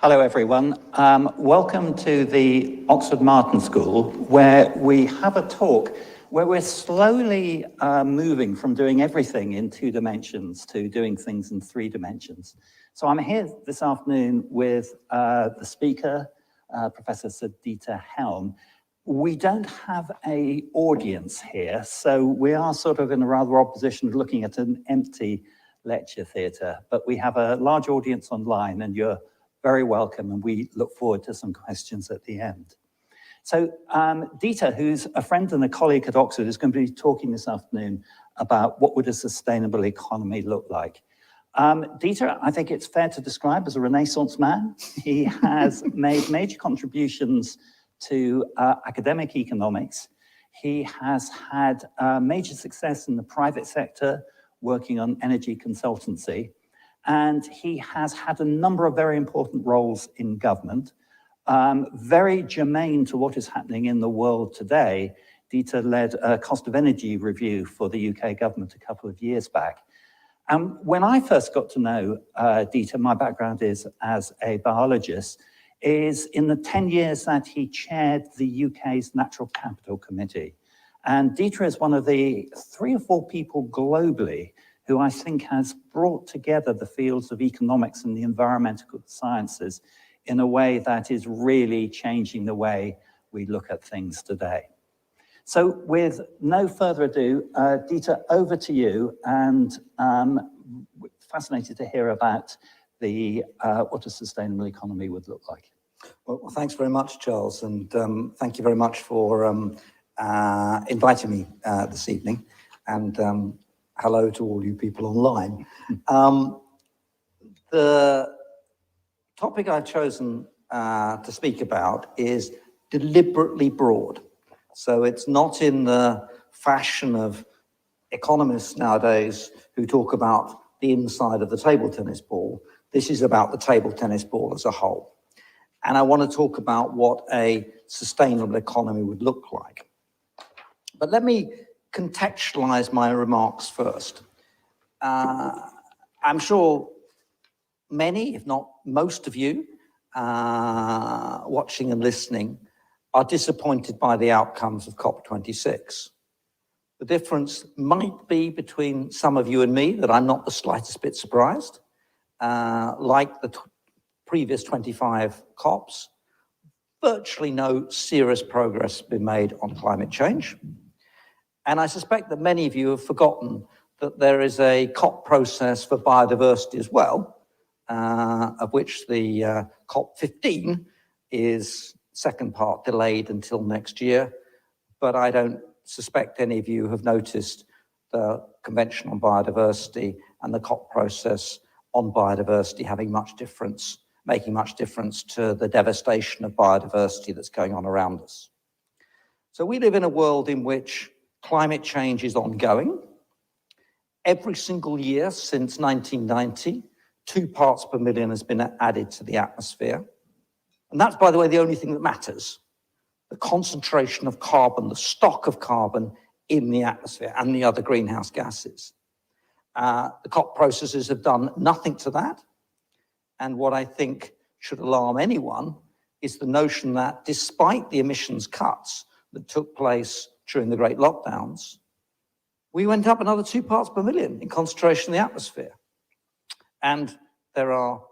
Hello, everyone. Welcome to the Oxford Martin School, where we have a talk where we're slowly moving from doing everything in 2 dimensions to doing things in 3 dimensions. So I'm here this afternoon with the speaker, Professor Sir Dieter Helm. We don't have an audience here, so we are sort of in a rather odd position of looking at an empty lecture theatre, but we have a large audience online, and you're very welcome, and we look forward to some questions at the end. So Dieter, who's a friend and a colleague at Oxford, is going to be talking this afternoon about what would a sustainable economy look like. Dieter, I think it's fair to describe as a Renaissance man. He has made major contributions to academic economics. He has had major success in the private sector, working on energy consultancy. And he has had a number of very important roles in government. Very germane to what is happening in the world today, Dieter led a cost of energy review for the UK government a couple of years back. And when I first got to know Dieter, my background is as a biologist, is in the 10 years that he chaired the UK's Natural Capital Committee. And Dieter is one of the 3 or 4 people globally who I think has brought together the fields of economics and the environmental sciences in a way that is really changing the way we look at things today. So with no further ado, Dieter, over to you, and fascinated to hear about the what a sustainable economy would look like. Well, thanks very much, Charles, and thank you very much for inviting me this evening, and hello to all you people online. The topic I've chosen to speak about is deliberately broad. So it's not in the fashion of economists nowadays who talk about the inside of the table tennis ball. This is about the table tennis ball as a whole. And I want to talk about what a sustainable economy would look like. But let me contextualize my remarks first. I'm sure many, if not most of you, watching and listening, are disappointed by the outcomes of COP26. The difference might be between some of you and me that I'm not the slightest bit surprised. Like the previous 25 COPs, virtually no serious progress has been made on climate change. And I suspect that many of you have forgotten that there is a COP process for biodiversity as well, of which the COP15 is second part delayed until next year. But I don't suspect any of you have noticed the Convention on Biodiversity and the COP process on biodiversity making much difference to the devastation of biodiversity that's going on around us. So we live in a world in which climate change is ongoing. Every single year since 1990, 2 parts per million has been added to the atmosphere. And that's, by the way, the only thing that matters. The concentration of carbon, the stock of carbon in the atmosphere and the other greenhouse gases. The COP processes have done nothing to that. And what I think should alarm anyone is the notion that despite the emissions cuts that took place during the great lockdowns, we went up another 2 parts per million in concentration in the atmosphere. And there are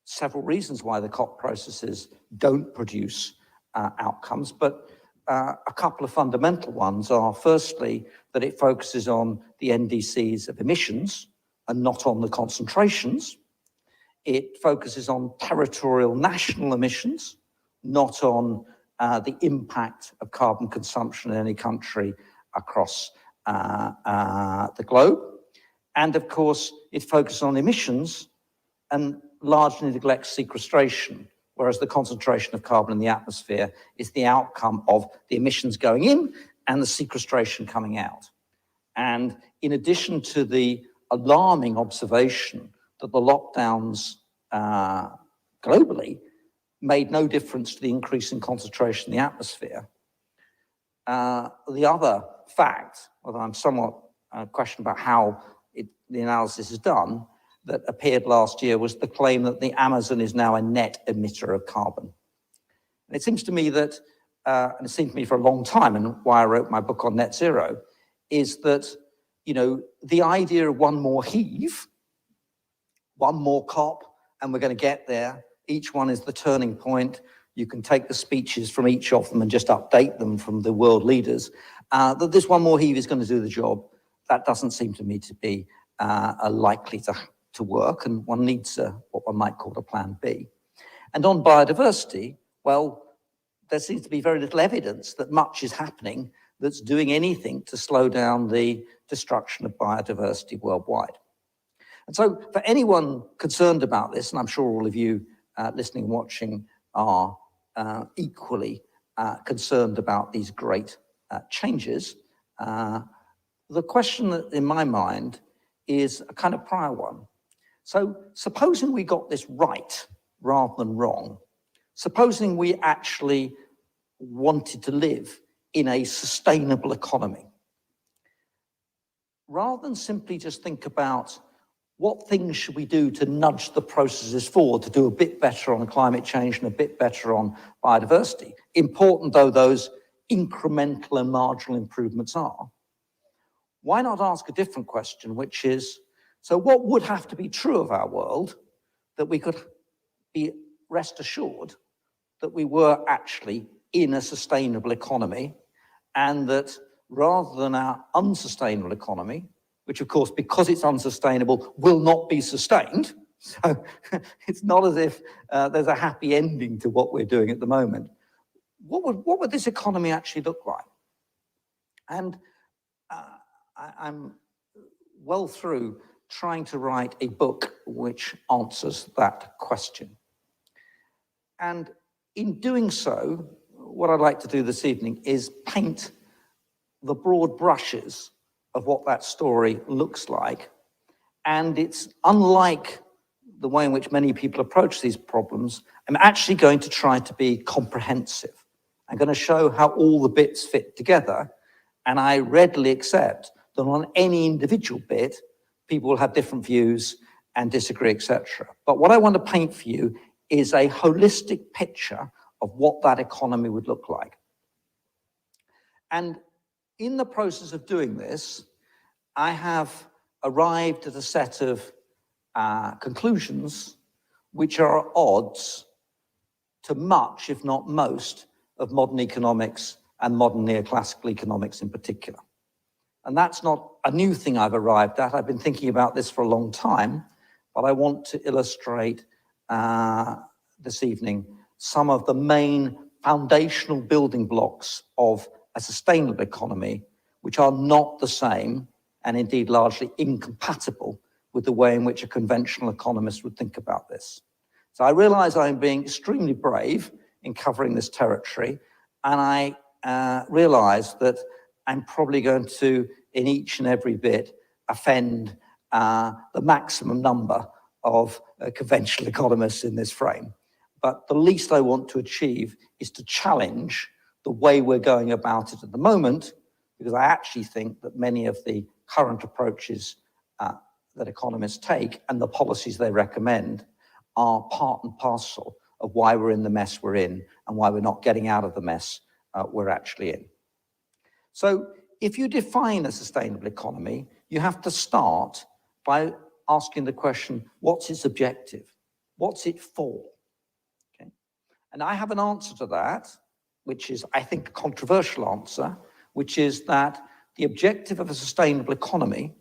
several reasons why the COP processes don't produce outcomes, but a couple of fundamental ones are, firstly, that it focuses on the NDCs of emissions and not on the concentrations. It focuses on territorial national emissions, not on the impact of carbon consumption in any country across the globe. And of course, it focuses on emissions and largely neglects sequestration, whereas the concentration of carbon in the atmosphere is the outcome of the emissions going in and the sequestration coming out. And in addition to the alarming observation that the lockdowns globally made no difference to the increase in concentration in the atmosphere, the other fact, although I'm somewhat questioned about how the analysis is done, that appeared last year was the claim that the Amazon is now a net emitter of carbon. And it seems to me that, and it seemed to me for a long time, and why I wrote my book on net zero, is that, you know, the idea of one more heave, one more COP, and we're going to get there. Each one is the turning point. You can take the speeches from each of them and just update them from the world leaders. That this one more heave is going to do the job. That doesn't seem to me to be likely to work, and one needs what one might call a plan B. And on biodiversity, well, there seems to be very little evidence that much is happening that's doing anything to slow down the destruction of biodiversity worldwide. And so for anyone concerned about this, and I'm sure all of you listening and watching are equally concerned about these great changes, the question that in my mind is a kind of prior one. So supposing we got this right rather than wrong, supposing we actually wanted to live in a sustainable economy, rather than simply just think about what things should we do to nudge the processes forward to do a bit better on climate change and a bit better on biodiversity, important though those incremental and marginal improvements are, why not ask a different question, which is, so what would have to be true of our world that we could be rest assured that we were actually in a sustainable economy, and that rather than our unsustainable economy, which of course, because it's unsustainable, will not be sustained. So it's not as if there's a happy ending to what we're doing at the moment. What would this economy actually look like? And I'm well through trying to write a book which answers that question. And in doing so, what I'd like to do this evening is paint the broad brushes of what that story looks like. And it's unlike the way in which many people approach these problems. I'm actually going to try to be comprehensive. I'm going to show how all the bits fit together. And I readily accept that on any individual bit, people will have different views and disagree, etc. But what I want to paint for you is a holistic picture of what that economy would look like. And in the process of doing this, I have arrived at a set of conclusions which are at odds to much, if not most, of modern economics and modern neoclassical economics in particular. And that's not a new thing I've arrived at. I've been thinking about this for a long time, but I want to illustrate this evening some of the main foundational building blocks of a sustainable economy, which are not the same and indeed largely incompatible with the way in which a conventional economist would think about this. So I realize I'm being extremely brave in covering this territory, and I realize that I'm probably going to, in each and every bit, offend the maximum number of conventional economists in this frame. But the least I want to achieve is to challenge the way we're going about it at the moment, because I actually think that many of the current approaches that economists take and the policies they recommend are part and parcel of why we're in the mess we're in and why we're not getting out of the mess we're actually in. So if you define a sustainable economy, you have to start by asking the question, what's its objective? What's it for? Okay. And I have an answer to that, which is, I think, a controversial answer, which is that the objective of a sustainable economy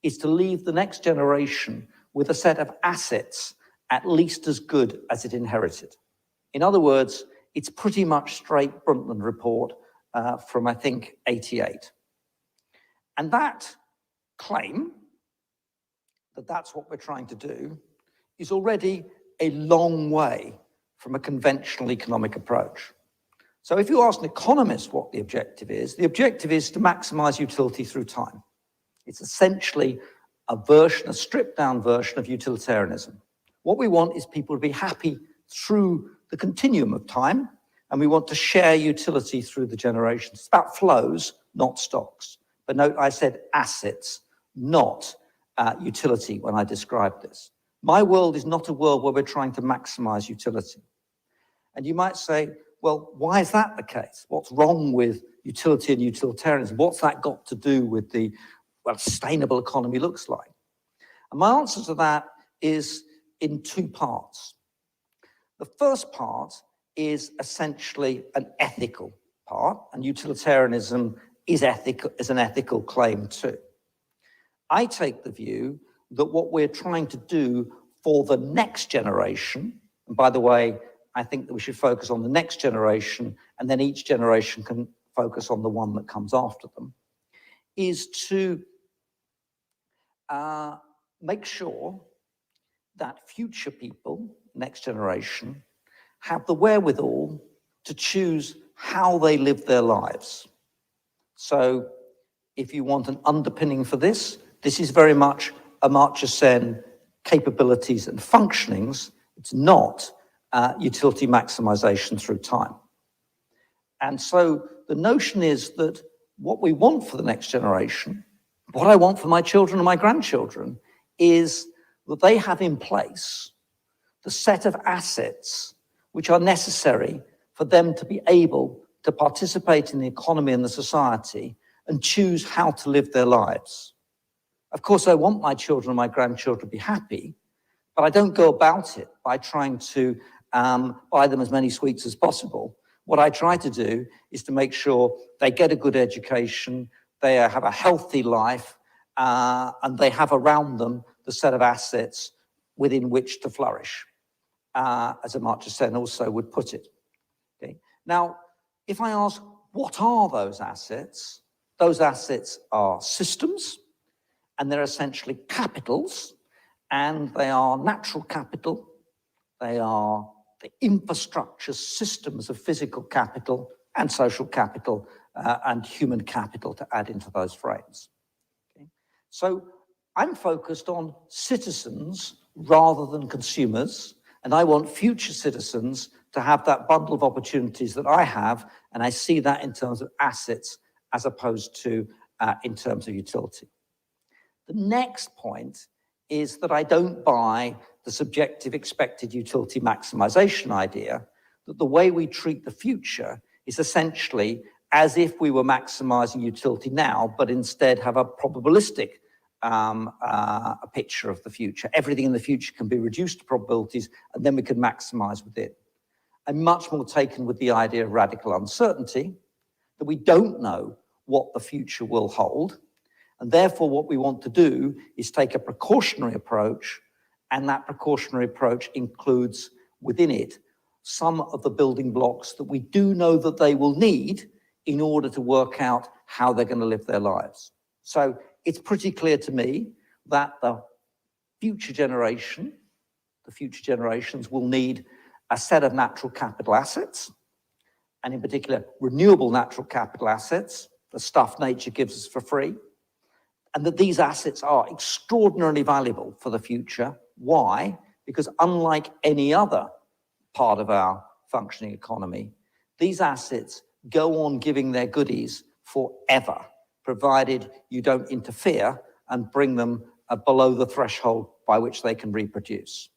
is to leave the next generation with a set of assets at least as good as it inherited. In other words, it's pretty much straight Brundtland report from, I think, 88. And that claim, that that's what we're trying to do, is already a long way from a conventional economic approach. So if you ask an economist what the objective is to maximize utility through time. It's essentially a stripped down version of utilitarianism. What we want is people to be happy through the continuum of time, and we want to share utility through the generations. It's about flows, not stocks. But note, I said assets, not utility when I describe this. My world is not a world where we're trying to maximize utility. And you might say, well, why is that the case? What's wrong with utility and utilitarianism? What's that got to do with the what a sustainable economy looks like? And my answer to that is in two parts. The first part is essentially an ethical part, and utilitarianism is an ethical claim too. I take the view that what we're trying to do for the next generation, and by the way, I think that we should focus on the next generation, and then each generation can focus on the one that comes after them, is to make sure that future people, next generation, have the wherewithal to choose how they live their lives. So if you want an underpinning for this, this is very much Amartya Sen capabilities and functionings. It's not utility maximization through time. And so the notion is that what we want for the next generation, what I want for my children and my grandchildren, is that they have in place the set of assets which are necessary for them to be able to participate in the economy and the society and choose how to live their lives. Of course, I want my children and my grandchildren to be happy, but I don't go about it by trying to buy them as many sweets as possible. What I try to do is to make sure they get a good education, they have a healthy life, and they have around them the set of assets within which to flourish, as Amartya Sen also would put it. Okay. Now, if I ask, what are those assets? Those assets are systems, and they're essentially capitals, and they are natural capital, they are the infrastructure systems of physical capital and social capital and human capital to add into those frames. Okay. So I'm focused on citizens rather than consumers, and I want future citizens to have that bundle of opportunities that I have, and I see that in terms of assets as opposed to in terms of utility. The next point is that I don't buy the subjective expected utility maximization idea, that the way we treat the future is essentially as if we were maximizing utility now, but instead have a probabilistic a picture of the future. Everything in the future can be reduced to probabilities, and then we can maximize with it. I'm much more taken with the idea of radical uncertainty, that we don't know what the future will hold. And therefore, what we want to do is take a precautionary approach, and that precautionary approach includes within it some of the building blocks that we do know that they will need in order to work out how they're going to live their lives. So it's pretty clear to me that the future generations will need a set of natural capital assets, and in particular, renewable natural capital assets, the stuff nature gives us for free, and that these assets are extraordinarily valuable for the future. Why? Because unlike any other part of our functioning economy, these assets go on giving their goodies forever, provided you don't interfere and bring them below the threshold by which they can reproduce.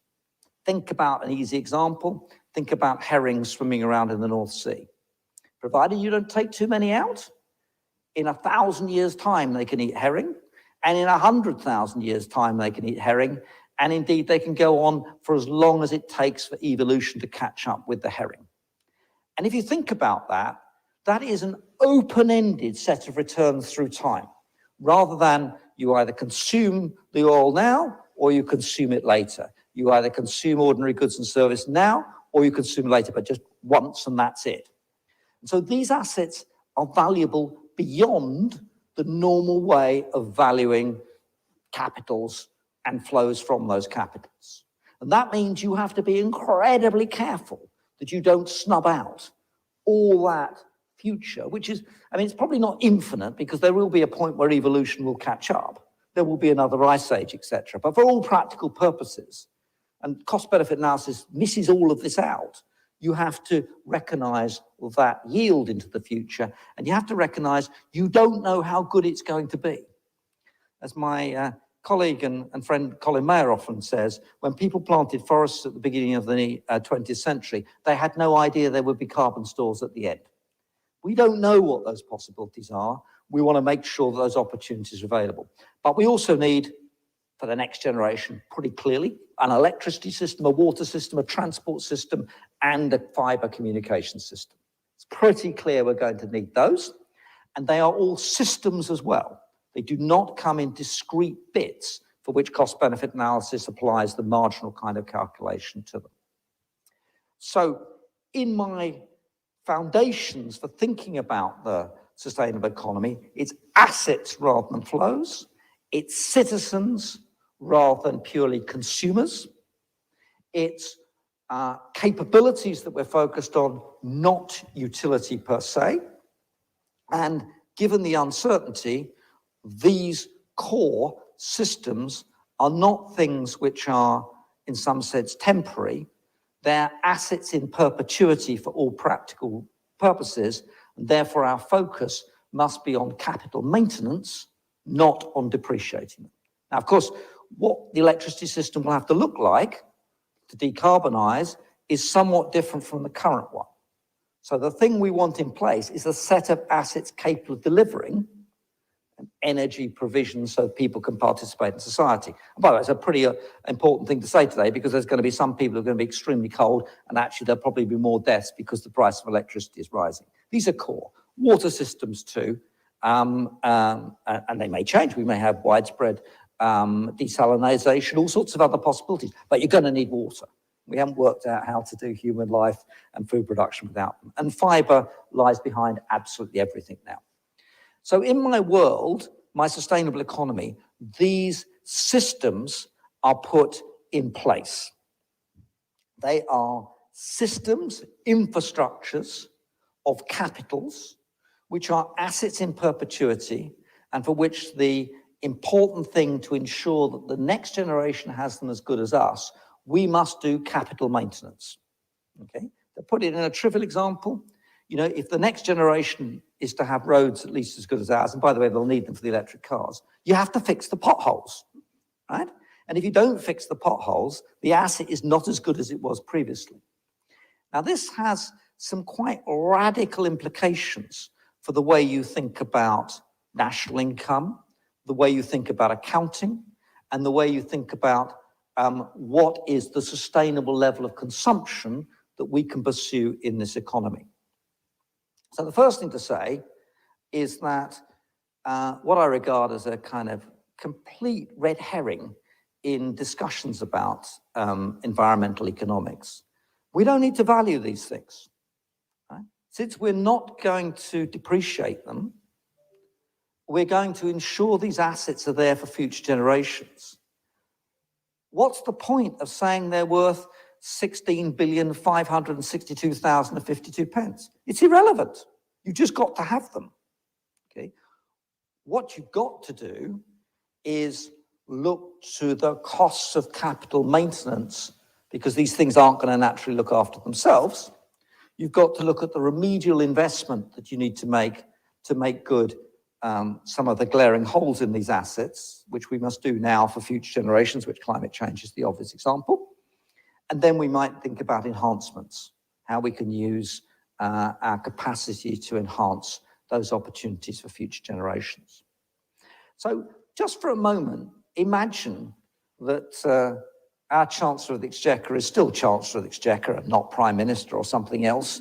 Think about an easy example. Think about herrings swimming around in the North Sea. Provided you don't take too many out, in 1,000 years' time, they can eat herring, and in 100,000 years' time, they can eat herring, and indeed, they can go on for as long as it takes for evolution to catch up with the herring. And if you think about that, that is an open-ended set of returns through time, rather than you either consume the oil now, or you consume it later. You either consume ordinary goods and service now, or you consume later, but just once, and that's it. And so these assets are valuable beyond the normal way of valuing capitals and flows from those capitals. And that means you have to be incredibly careful that you don't snub out all that future, which is, I mean, it's probably not infinite, because there will be a point where evolution will catch up. There will be another ice age, etc. But for all practical purposes, and cost-benefit analysis misses all of this out, you have to recognize that yield into the future, and you have to recognize you don't know how good it's going to be. As my colleague and friend Colin Mayer often says, when people planted forests at the beginning of the 20th century, they had no idea there would be carbon stores at the end. We don't know what those possibilities are. We want to make sure that those opportunities are available. But we also need, for the next generation, pretty clearly, an electricity system, a water system, a transport system, and a fiber communication system. It's pretty clear we're going to need those, and they are all systems as well. They do not come in discrete bits for which cost-benefit analysis applies the marginal kind of calculation to them. So in my foundations for thinking about the sustainable economy, it's assets rather than flows, it's citizens rather than purely consumers, it's capabilities that we're focused on, not utility per se, and given the uncertainty, these core systems are not things which are, in some sense, temporary. They're assets in perpetuity for all practical purposes, and therefore our focus must be on capital maintenance, not on depreciating them. Now, of course, what the electricity system will have to look like to decarbonize is somewhat different from the current one. So the thing we want in place is a set of assets capable of delivering energy provision so people can participate in society. And by the way, it's a pretty important thing to say today, because there's going to be some people who are going to be extremely cold, and actually there'll probably be more deaths because the price of electricity is rising. These are core. Water systems too, and they may change. We may have widespread desalination, all sorts of other possibilities, but you're going to need water. We haven't worked out how to do human life and food production without them. And fiber lies behind absolutely everything now. So in my world, my sustainable economy, these systems are put in place. They are systems, infrastructures of capitals, which are assets in perpetuity, and for which the important thing to ensure that the next generation has them as good as us, we must do capital maintenance. Okay? To put it in a trivial example, you know, if the next generation is to have roads at least as good as ours, and by the way, they'll need them for the electric cars, you have to fix the potholes, right? And if you don't fix the potholes, the asset is not as good as it was previously. Now, this has some quite radical implications for the way you think about national income, the way you think about accounting, and the way you think about what is the sustainable level of consumption that we can pursue in this economy. So the first thing to say is that what I regard as a kind of complete red herring in discussions about environmental economics, we don't need to value these things. Right? Since we're not going to depreciate them, we're going to ensure these assets are there for future generations. What's the point of saying they're worth 16,562,052? It's irrelevant. You've just got to have them. Okay? What you've got to do is look to the costs of capital maintenance, because these things aren't going to naturally look after themselves. You've got to look at the remedial investment that you need to make good some of the glaring holes in these assets, which we must do now for future generations, which climate change is the obvious example. And then we might think about enhancements, how we can use our capacity to enhance those opportunities for future generations. So just for a moment, imagine that our Chancellor of the Exchequer is still Chancellor of the Exchequer and not Prime Minister or something else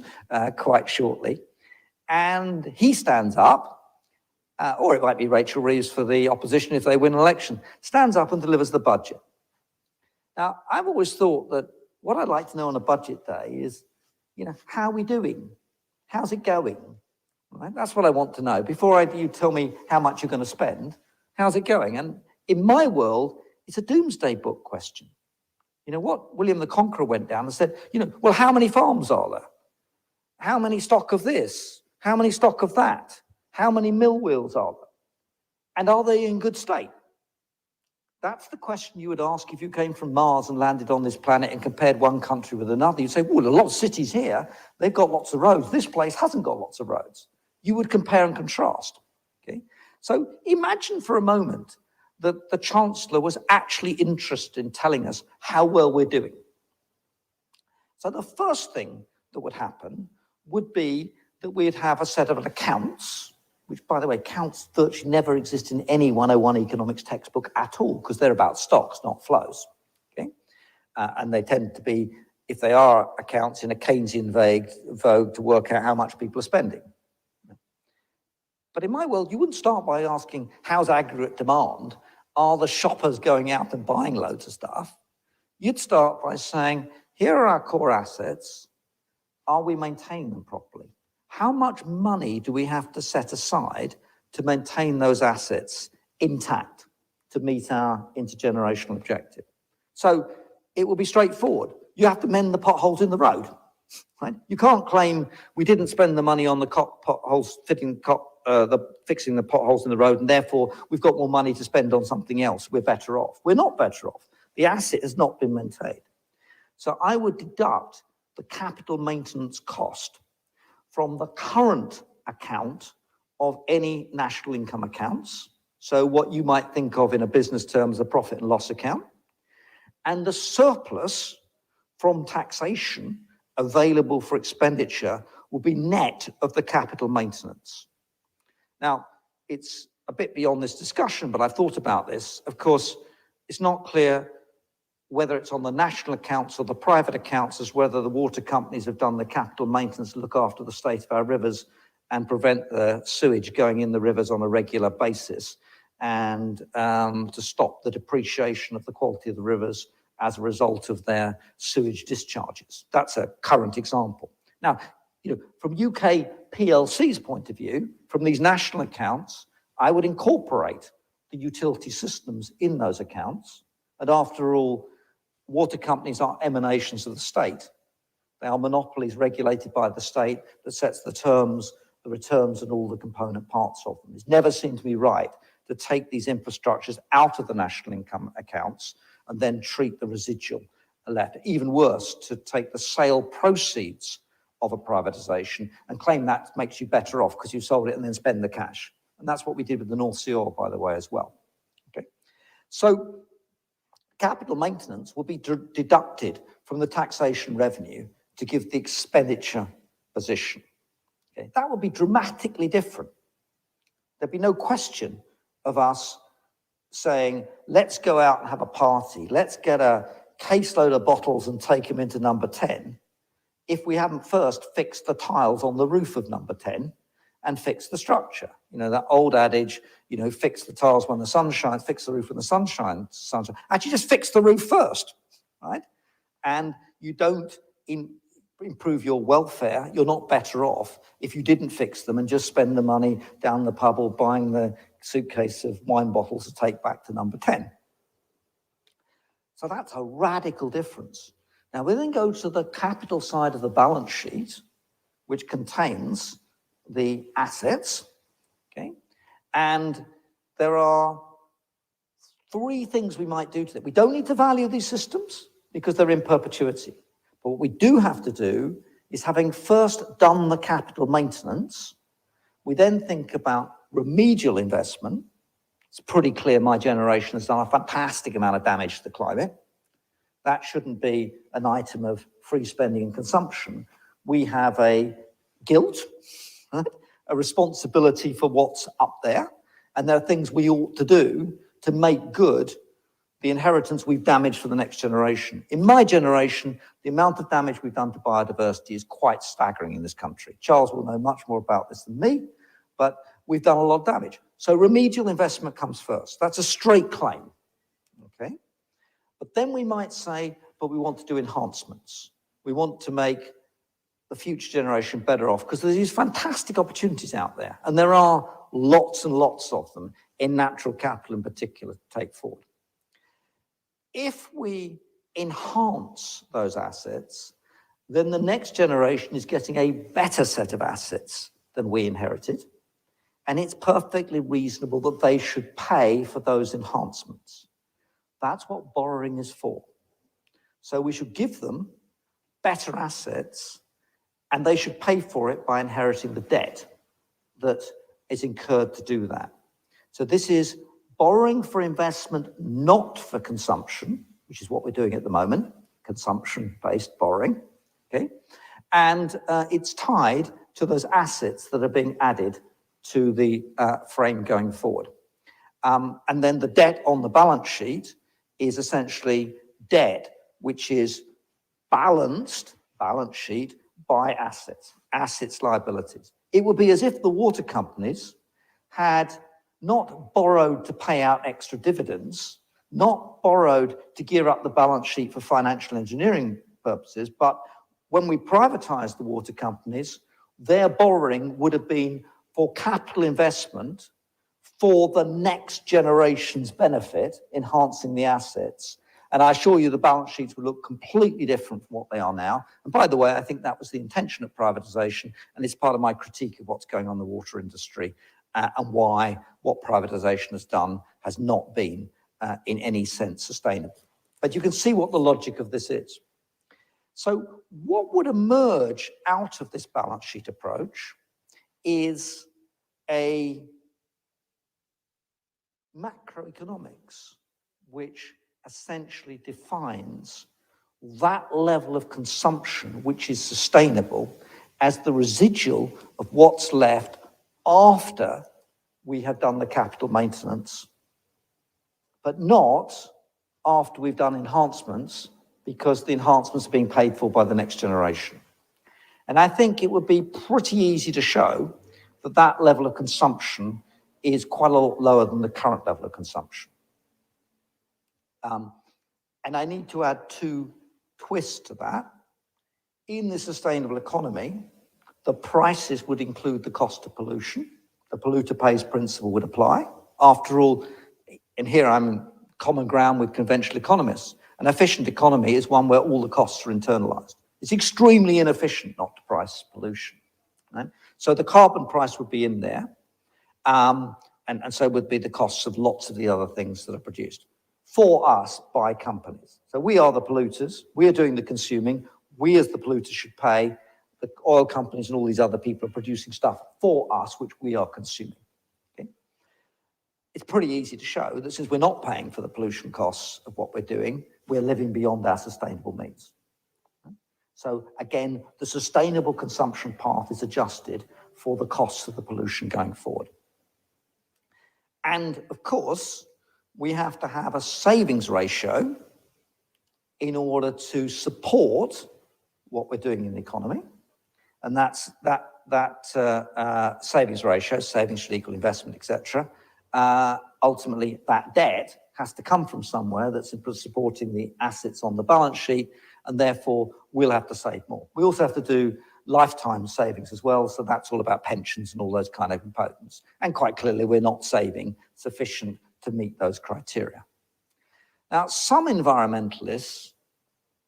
quite shortly. And he stands up, or it might be Rachel Reeves for the opposition if they win an election, stands up and delivers the budget. Now, I've always thought that what I'd like to know on a budget day is, you know, how are we doing? How's it going? Right? That's what I want to know. Before you tell me how much you're going to spend, how's it going? And in my world, it's a doomsday book question. You know, what William the Conqueror went down and said, you know, well, how many farms are there? How many stock of this? How many stock of that? How many mill wheels are there? And are they in good state? That's the question you would ask if you came from Mars and landed on this planet and compared one country with another. You'd say, well, a lot of cities here, they've got lots of roads. This place hasn't got lots of roads. You would compare and contrast. Okay? So imagine for a moment that the Chancellor was actually interested in telling us how well we're doing. So the first thing that would happen would be that we'd have a set of accounts, which, by the way, accounts virtually never exist in any 101 economics textbook at all, because they're about stocks, not flows. Okay? And they tend to be, if they are accounts, in a Keynesian vogue to work out how much people are spending. But in my world, you wouldn't start by asking, how's aggregate demand? Are the shoppers going out and buying loads of stuff? You'd start by saying, here are our core assets. Are we maintaining them properly? How much money do we have to set aside to maintain those assets intact to meet our intergenerational objective? So it will be straightforward. You have to mend the potholes in the road, right? You can't claim we didn't spend the money on the potholes, fixing the potholes in the road, and therefore we've got more money to spend on something else. We're better off. We're not better off. The asset has not been maintained. So I would deduct the capital maintenance cost from the current account of any national income accounts. So what you might think of in a business term as a profit and loss account, and the surplus from taxation available for expenditure will be net of the capital maintenance. Now, it's a bit beyond this discussion, but I've thought about this. Of course, it's not clear whether it's on the national accounts or the private accounts, as whether the water companies have done the capital maintenance to look after the state of our rivers and prevent the sewage going in the rivers on a regular basis, and to stop the depreciation of the quality of the rivers as a result of their sewage discharges. That's a current example. Now, from UK PLC's point of view, from these national accounts, I would incorporate the utility systems in those accounts. And after all, water companies are emanations of the state. They are monopolies regulated by the state that sets the terms, the returns, and all the component parts of them. It's never seemed to be right to take these infrastructures out of the national income accounts and then treat the residual left. Even worse, to take the sale proceeds of a privatization and claim that makes you better off because you sold it and then spend the cash. And that's what we did with the North Sea oil, by the way, as well. Okay, so capital maintenance will be deducted from the taxation revenue to give the expenditure position. Okay, that would be dramatically different. There'd be no question of us saying, let's go out and have a party, let's get a caseload of bottles and take them into number 10, if we haven't first fixed the tiles on the roof of number 10 and fixed the structure. That old adage, fix the tiles when the sun shines, fix the roof when the sun shines. Actually, just fix the roof first, right? And you don't improve your welfare, you're not better off if you didn't fix them and just spend the money down the pub or buying the suitcase of wine bottles to take back to number 10. So that's a radical difference. Now we then go to the capital side of the balance sheet, which contains the assets, okay? And there are three things we might do to them. We don't need to value these systems because they're in perpetuity. But what we do have to do is, having first done the capital maintenance, we then think about remedial investment. It's pretty clear my generation has done a fantastic amount of damage to the climate. That shouldn't be an item of free spending and consumption. We have a guilt, right? A responsibility for what's up there. And there are things we ought to do to make good the inheritance we've damaged for the next generation. In my generation, the amount of damage we've done to biodiversity is quite staggering in this country. Charles will know much more about this than me, but we've done a lot of damage. So remedial investment comes first. That's a straight claim, okay? But then we might say, but we want to do enhancements. We want to make the future generation better off because there's these fantastic opportunities out there, and there are lots and lots of them in natural capital in particular to take forward. If we enhance those assets, then the next generation is getting a better set of assets than we inherited. And it's perfectly reasonable that they should pay for those enhancements. That's what borrowing is for. So we should give them better assets, and they should pay for it by inheriting the debt that is incurred to do that. So this is borrowing for investment, not for consumption, which is what we're doing at the moment, consumption-based borrowing, okay? And it's tied to those assets that are being added to the frame going forward. And then the debt on the balance sheet is essentially debt, which is balanced balance sheet by assets, liabilities. It would be as if the water companies had not borrowed to pay out extra dividends, not borrowed to gear up the balance sheet for financial engineering purposes, but when we privatized the water companies, their borrowing would have been for capital investment for the next generation's benefit, enhancing the assets. And I assure you the balance sheets will look completely different from what they are now. And by the way, I think that was the intention of privatization, and it's part of my critique of what's going on in the water industry and why what privatization has done has not been in any sense sustainable. But you can see what the logic of this is. So what would emerge out of this balance sheet approach is a macroeconomics which essentially defines that level of consumption which is sustainable as the residual of what's left after we have done the capital maintenance, but not after we've done enhancements, because the enhancements are being paid for by the next generation. And I think it would be pretty easy to show that that level of consumption is quite a lot lower than the current level of consumption. And I need to add two twists to that. In the sustainable economy, the prices would include the cost of pollution. The polluter pays principle would apply. After all, and here I'm in common ground with conventional economists, an efficient economy is one where all the costs are internalized. It's extremely inefficient not to price pollution. Right? So the carbon price would be in there, and so would be the costs of lots of the other things that are produced for us by companies. So we are the polluters, we are doing the consuming, we as the polluters should pay, the oil companies and all these other people are producing stuff for us, which we are consuming. Okay? It's pretty easy to show that since we're not paying for the pollution costs of what we're doing, we're living beyond our sustainable means. So again, the sustainable consumption path is adjusted for the costs of the pollution going forward. And of course, we have to have a savings ratio in order to support what we're doing in the economy. And that's that savings ratio, savings should equal investment, etc. Ultimately, that debt has to come from somewhere that's supporting the assets on the balance sheet, and therefore we'll have to save more. We also have to do lifetime savings as well, so that's all about pensions and all those kind of components. And quite clearly, we're not saving sufficient to meet those criteria. Now, some environmentalists,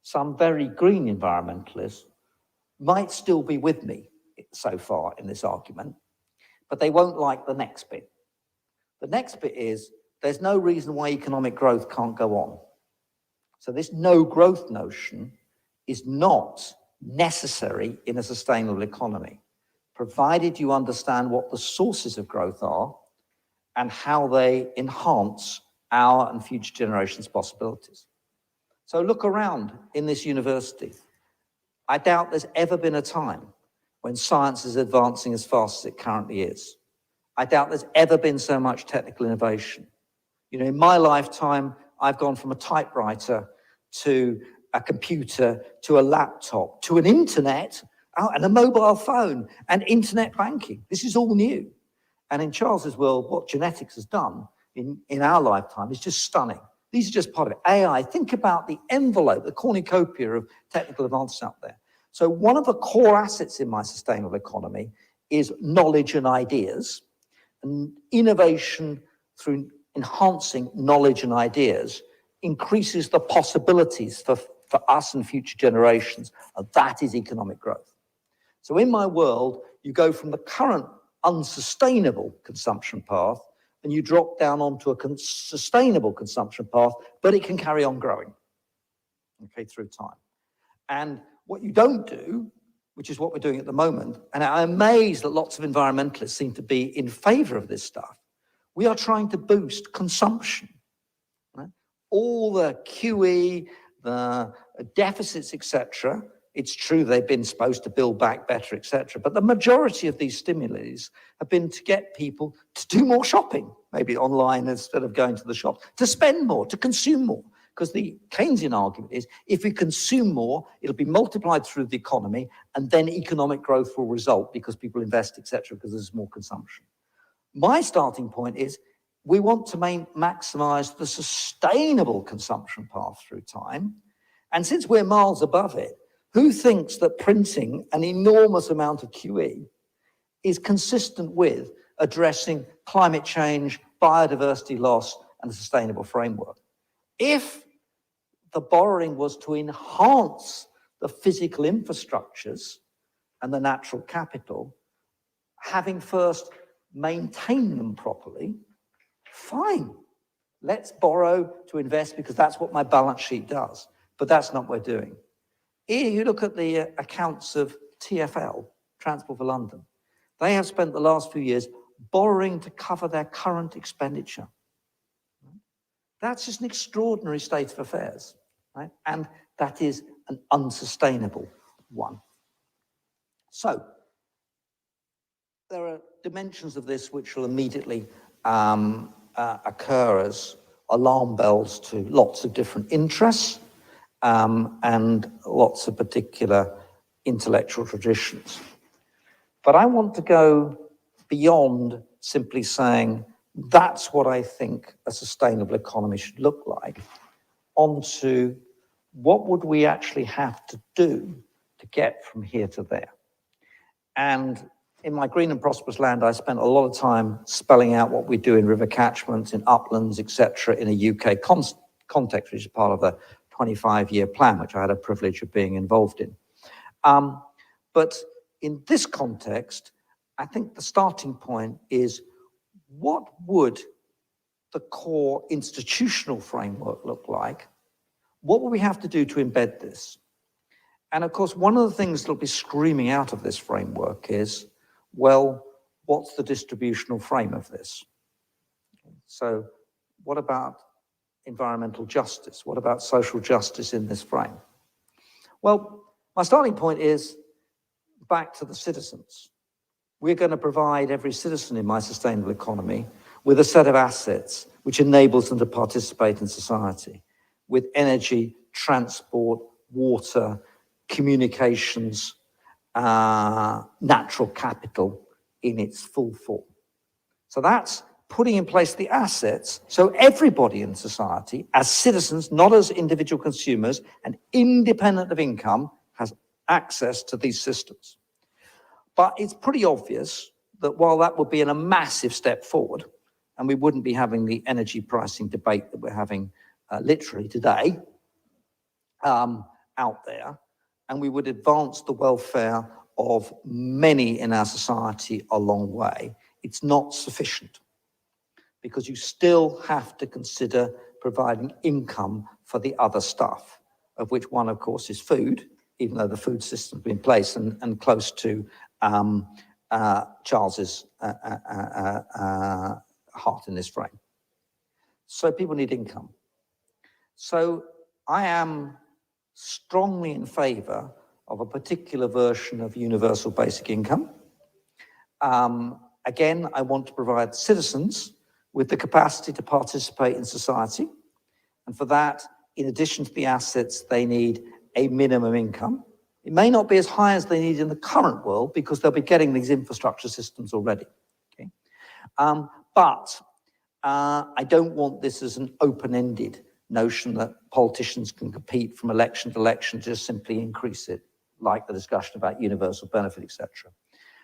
some very green environmentalists, might still be with me so far in this argument, but they won't like the next bit. The next bit is, there's no reason why economic growth can't go on. So this no growth notion is not necessary in a sustainable economy, provided you understand what the sources of growth are and how they enhance our and future generations' possibilities. So look around in this university. I doubt there's ever been a time when science is advancing as fast as it currently is. I doubt there's ever been so much technical innovation. You know, in my lifetime, I've gone from a typewriter to a computer, to a laptop, to an internet, and a mobile phone, and internet banking. This is all new. And in Charles's world, what genetics has done in our lifetime is just stunning. These are just part of it. AI, think about the envelope, the cornucopia of technical advances out there. So one of the core assets in my sustainable economy is knowledge and ideas, and innovation through enhancing knowledge and ideas increases the possibilities for us and future generations, and that is economic growth. So in my world, you go from the current unsustainable consumption path and you drop down onto a sustainable consumption path, but it can carry on growing, okay, through time. And what you don't do, which is what we're doing at the moment, and I'm amazed that lots of environmentalists seem to be in favor of this stuff. We are trying to boost consumption. Right? All the QE, the deficits, etc. It's true they've been supposed to build back better, etc. But the majority of these stimuli have been to get people to do more shopping, maybe online instead of going to the shop, to spend more, to consume more. Because the Keynesian argument is, if we consume more, it'll be multiplied through the economy, and then economic growth will result because people invest, etc., because there's more consumption. My starting point is, we want to maximize the sustainable consumption path through time. And since we're miles above it, who thinks that printing an enormous amount of QE is consistent with addressing climate change, biodiversity loss, and a sustainable framework? If the borrowing was to enhance the physical infrastructures and the natural capital, having first maintained them properly, fine. Let's borrow to invest because that's what my balance sheet does. But that's not what we're doing. Here you look at the accounts of TfL, Transport for London. They have spent the last few years borrowing to cover their current expenditure. That's just an extraordinary state of affairs, right? And that is an unsustainable one. So there are dimensions of this which will immediately occur as alarm bells to lots of different interests and lots of particular intellectual traditions. But I want to go beyond simply saying, that's what I think a sustainable economy should look like, onto what would we actually have to do to get from here to there. And in my Green and Prosperous Land, I spent a lot of time spelling out what we do in river catchments, in uplands, etc., in a UK context, which is part of the 25-year plan, which I had a privilege of being involved in. But in this context, I think the starting point is, what would the core institutional framework look like? What will we have to do to embed this? And of course, one of the things that'll be screaming out of this framework is, well, what's the distributional frame of this? So what about environmental justice? What about social justice in this frame? Well, my starting point is back to the citizens. We're going to provide every citizen in my sustainable economy with a set of assets which enables them to participate in society, with energy, transport, water, communications, natural capital in its full form. So that's putting in place the assets so everybody in society, as citizens, not as individual consumers, and independent of income, has access to these systems. But it's pretty obvious that while that would be a massive step forward, and we wouldn't be having the energy pricing debate that we're having literally today out there, and we would advance the welfare of many in our society a long way, it's not sufficient, because you still have to consider providing income for the other stuff, of which one, of course, is food, even though the food system's been in place and close to Charles's heart in this frame. So people need income. So I am strongly in favor of a particular version of universal basic income. Again, I want to provide citizens with the capacity to participate in society. And for that, in addition to the assets, they need a minimum income. It may not be as high as they need in the current world because they'll be getting these infrastructure systems already. Okay? But I don't want this as an open-ended notion that politicians can compete from election to election to just simply increase it, like the discussion about universal benefit, etc.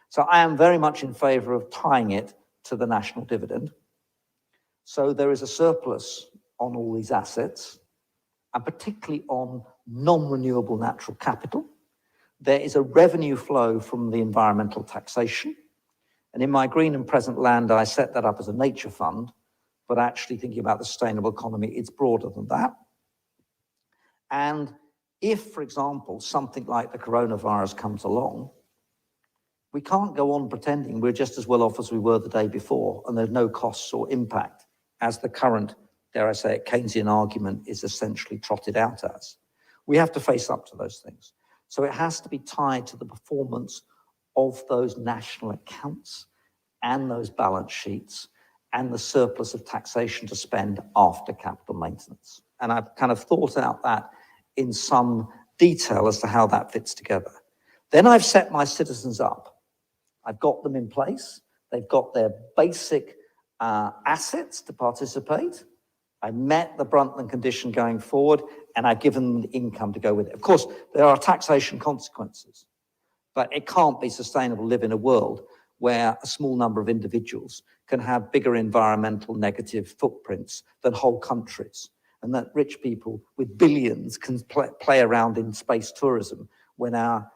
So I am very much in favor of tying it to the national dividend. So there is a surplus on all these assets, and particularly on non-renewable natural capital. There is a revenue flow from the environmental taxation. And in my Green and Present Land, I set that up as a nature fund, but actually thinking about the sustainable economy, it's broader than that. And if, for example, something like the coronavirus comes along, We can't go on pretending we're just as well off as we were the day before and there's no costs or impact, as the current, dare I say it, Keynesian argument is essentially trotted out as. We have to face up to those things. So it has to be tied to the performance of those national accounts and those balance sheets and the surplus of taxation to spend after capital maintenance. And I've kind of thought out that in some detail as to how that fits together. Then I've set my citizens up. I've got them in place. They've got their basic assets to participate. I met the Brundtland condition going forward, and I've given them the income to go with it. Of course, there are taxation consequences, but it can't be sustainable to live in a world where a small number of individuals can have bigger environmental negative footprints than whole countries, and that rich people with billions can play around in space tourism when our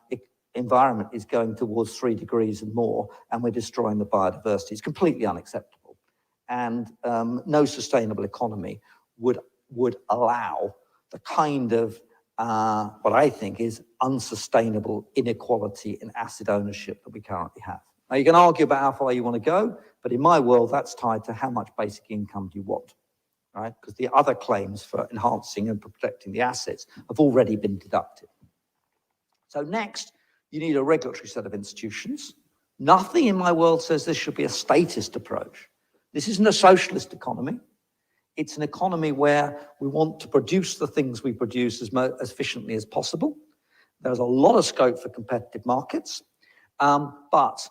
environment is going towards 3 degrees and more, and we're destroying the biodiversity. It's completely unacceptable. And no sustainable economy would allow the kind of what I think is unsustainable inequality in asset ownership that we currently have. Now, you can argue about how far you want to go, but in my world, that's tied to how much basic income do you want, right? Because the other claims for enhancing and protecting the assets have already been deducted. So next, you need a regulatory set of institutions. Nothing in my world says this should be a statist approach. This isn't a socialist economy. It's an economy where we want to produce the things we produce as efficiently as possible. There's a lot of scope for competitive markets, but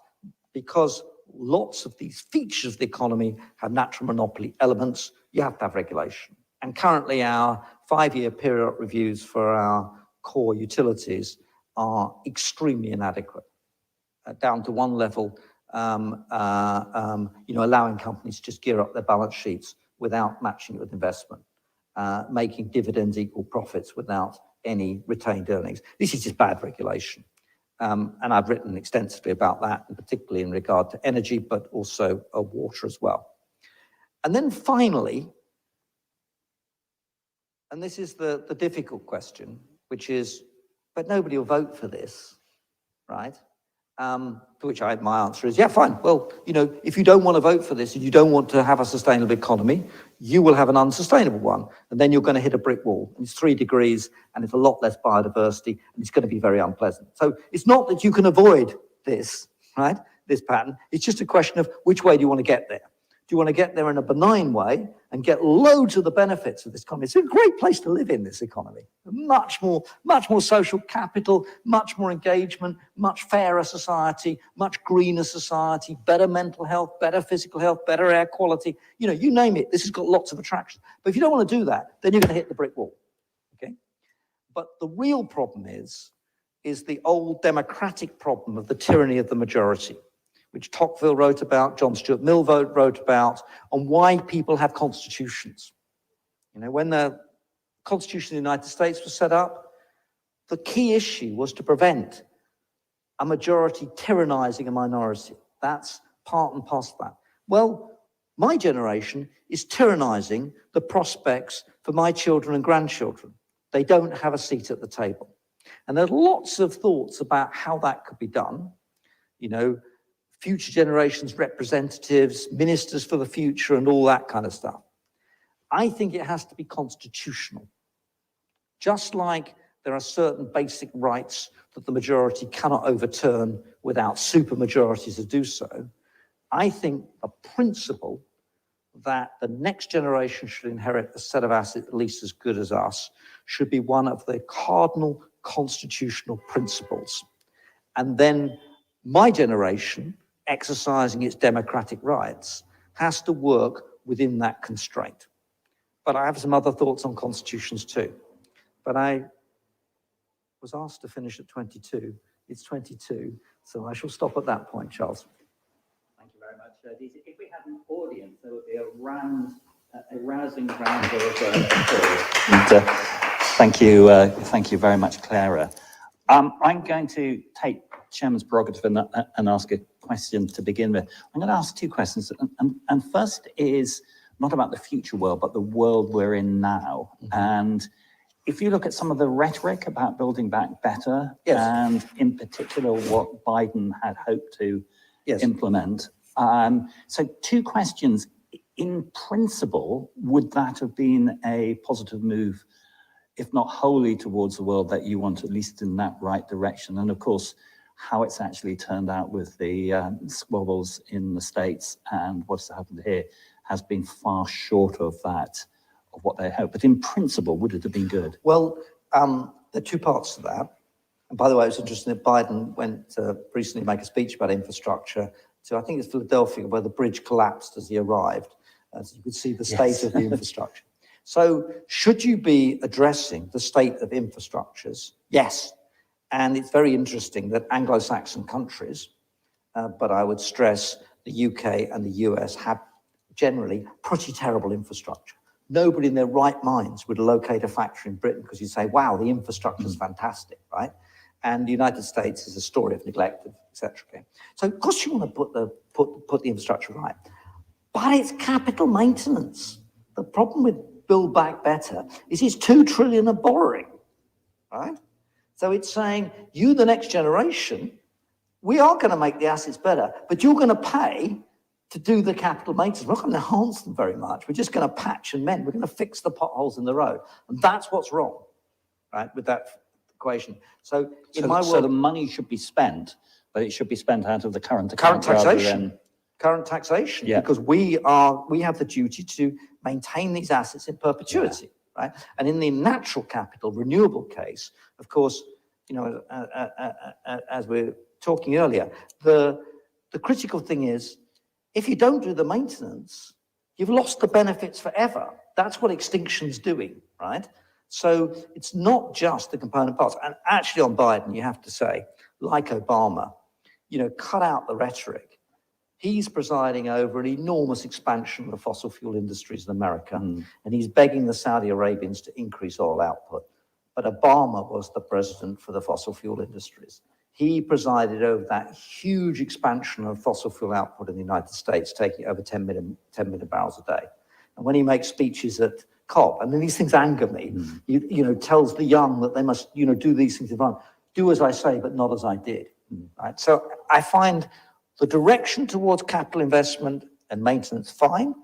because lots of these features of the economy have natural monopoly elements, you have to have regulation. And currently our 5-year periodic reviews for our core utilities are extremely inadequate, down to one level, allowing companies to just gear up their balance sheets without matching it with investment, making dividends equal profits without any retained earnings. This is just bad regulation. And I've written extensively about that, and particularly in regard to energy, but also water as well. And then finally, and this is the difficult question, which is, but nobody will vote for this, right? To which my answer is, yeah, fine. Well, if you don't want to vote for this and you don't want to have a sustainable economy, you will have an unsustainable one. And then you're going to hit a brick wall. And it's 3 degrees and it's a lot less biodiversity and it's going to be very unpleasant. So it's not that you can avoid this, right? This pattern. It's just a question of which way do you want to get there? Do you want to get there in a benign way and get loads of the benefits of this economy? It's a great place to live in, this economy. Much more social capital, much more engagement, much fairer society, much greener society, better mental health, better physical health, better air quality. You name it, this has got lots of attractions. But if you don't want to do that, then you're going to hit the brick wall, okay? But the real problem is the old democratic problem of the tyranny of the majority, which Tocqueville wrote about, John Stuart Mill wrote about, on why people have constitutions. When the Constitution of the United States was set up, the key issue was to prevent a majority tyrannizing a minority. That's part and parcel of that. Well, my generation is tyrannizing the prospects for my children and grandchildren. They don't have a seat at the table. And there's lots of thoughts about how that could be done. Future generations, representatives, ministers for the future, and all that kind of stuff. I think it has to be constitutional. Just like there are certain basic rights that the majority cannot overturn without supermajorities to do so, I think a principle that the next generation should inherit a set of assets at least as good as us should be one of the cardinal constitutional principles. And then my generation, exercising its democratic rights, has to work within that constraint. But I have some other thoughts on constitutions too. But I was asked to finish at 22. It's 22, so I shall stop at that point, Charles. Thank you very much. If we had an audience, there would be a rousing round of applause. Thank you very much, Clara. I'm going to take Chairman's prerogative and ask a question to begin with. I'm going to ask 2 questions. And first is not about the future world, but the world we're in now. Mm-hmm. And if you look at some of the rhetoric about building back better, Yes. and in particular what Biden had hoped to Yes. implement. So two questions. In principle, would that have been a positive move, if not wholly towards the world that you want, at least in that right direction? And of course, how it's actually turned out with the squabbles in the States and what's happened here has been far short of that, of what they hoped. But in principle, would it have been good? Well, there are two parts to that. And by the way, it was interesting that Biden went to recently make a speech about infrastructure to, I think it's Philadelphia, where the bridge collapsed as he arrived. So you could see the state of the infrastructure. So should you be addressing the state of infrastructures? Yes. And it's very interesting that Anglo-Saxon countries, but I would stress the UK and the US, have generally pretty terrible infrastructure. Nobody in their right minds would locate a factory in Britain because you say, wow, the infrastructure is fantastic, right? And the United States is a story of neglect, et cetera. Okay? So of course you want to put the infrastructure right, but it's capital maintenance. The problem with Build Back Better is it's 2 trillion of borrowing, right? So it's saying, you, the next generation, we are going to make the assets better, but you're going to pay to do the capital maintenance. We're not going to enhance them very much. We're just going to patch and mend. We're going to fix the potholes in the road. And that's what's wrong, right, with that equation. So in my world, so the money should be spent, but it should be spent out of the current taxation. Current taxation, yeah. Because we have the duty to maintain these assets in perpetuity, right? And in the natural capital renewable case, of course, you know, as we're talking earlier, the critical thing is, if you don't do the maintenance, you've lost the benefits forever. That's what extinction's doing, right? So it's not just the component parts. And actually on Biden, you have to say, like Obama, you know, cut out the rhetoric. He's presiding over an enormous expansion of the fossil fuel industries in America, and he's begging the Saudi Arabians to increase oil output. But Obama was the president for the fossil fuel industries. He presided over that huge expansion of fossil fuel output in the United States, taking over 10 million barrels a day. And when he makes speeches at COP, and then these things anger me, you know, tells the young that they must, you know, do these things in advance. Do as I say, but not as I did, right? So I find the direction towards capital investment and maintenance fine,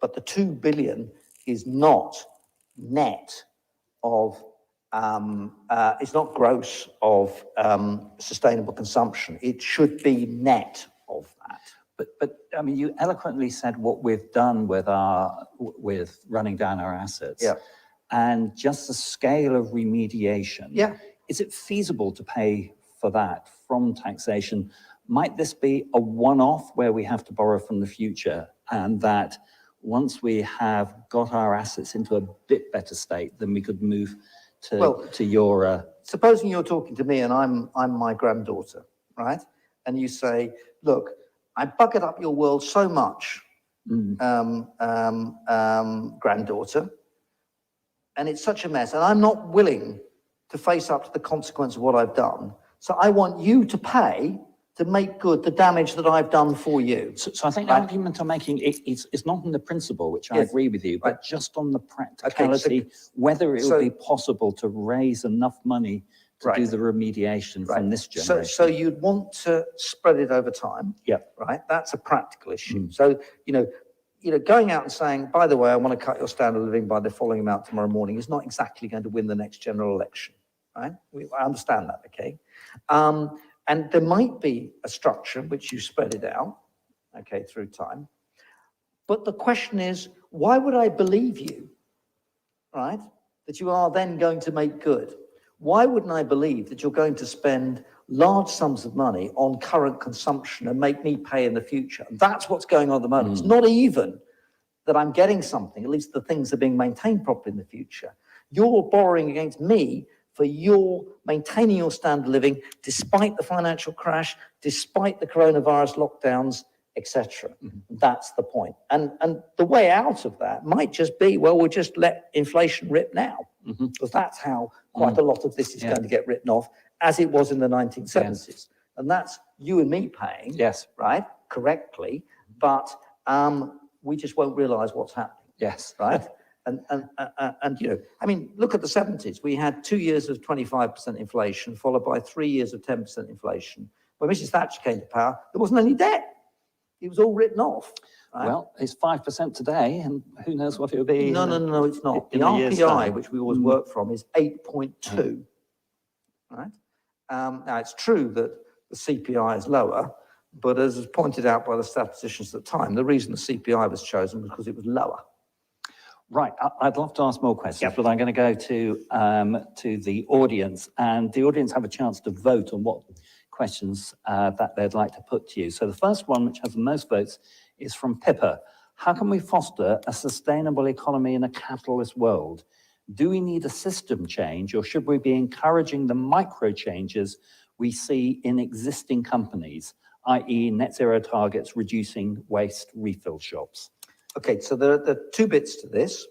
but the 2 billion is not net of, it's not gross of sustainable consumption. It should be net of that. But I mean, you eloquently said what we've done with running down our assets, and just the scale of remediation. Yeah. Is it feasible to pay for that from taxation? Might this be a one-off where we have to borrow from the future, and that once we have got our assets into a bit better state, then we could move to your... Supposing you're talking to me and I'm my granddaughter, right? And you say, look, I buggered up your world so much, granddaughter, and it's such a mess, and I'm not willing to face up to the consequence of what I've done. So I want you to pay to make good the damage that I've done for you. So I think the argument I'm making is not in the principle, which I agree with you, but just on the practicality, whether it would be possible to raise enough money to do the remediation from this generation. So you'd want to spread it over time, right? That's a practical issue. So, you know, going out and saying, by the way, I want to cut your standard of living by the following amount tomorrow morning is not exactly going to win the next general election, right? I understand that, okay? And there might be a structure which you spread it out, okay, through time. But the question is, why would I believe you, right, that you are then going to make good? Why wouldn't I believe that you're going to spend large sums of money on current consumption and make me pay in the future? That's what's going on at the moment. It's not even that I'm getting something, at least the things are being maintained properly in the future. You're borrowing against me for your maintaining your standard of living, despite the financial crash, despite the coronavirus lockdowns, etc. That's the point. And the way out of that might just be, well, we'll just let inflation rip now, because that's how quite a lot of this is going to get written off, as it was in the 1970s. Yes. And that's you and me paying, right, correctly, but we just won't realize what's happening. Yes. Right? And you know, I mean, look at the 70s. We had 2 years of 25% inflation, followed by 3 years of 10% inflation. When Mrs. Thatcher came to power, there wasn't any debt. It was all written off. Right? Well, it's 5% today, and who knows what it'll be. No, it's not. The RPI, which we always work from, is 8.2. Right? Now, it's true that the CPI is lower, but as was pointed out by the statisticians at the time, the reason the CPI was chosen was because it was lower. Right, I'd love to ask more questions, but I'm going to go to the audience, and the audience have a chance to vote on what questions that they'd like to put to you. So the first one, which has the most votes, is from Pippa. How can we foster a sustainable economy in a capitalist world? Do we need a system change, or should we be encouraging the micro changes we see in existing companies, i.e. net zero targets, reducing waste, refill shops? Okay, so there are two bits to this.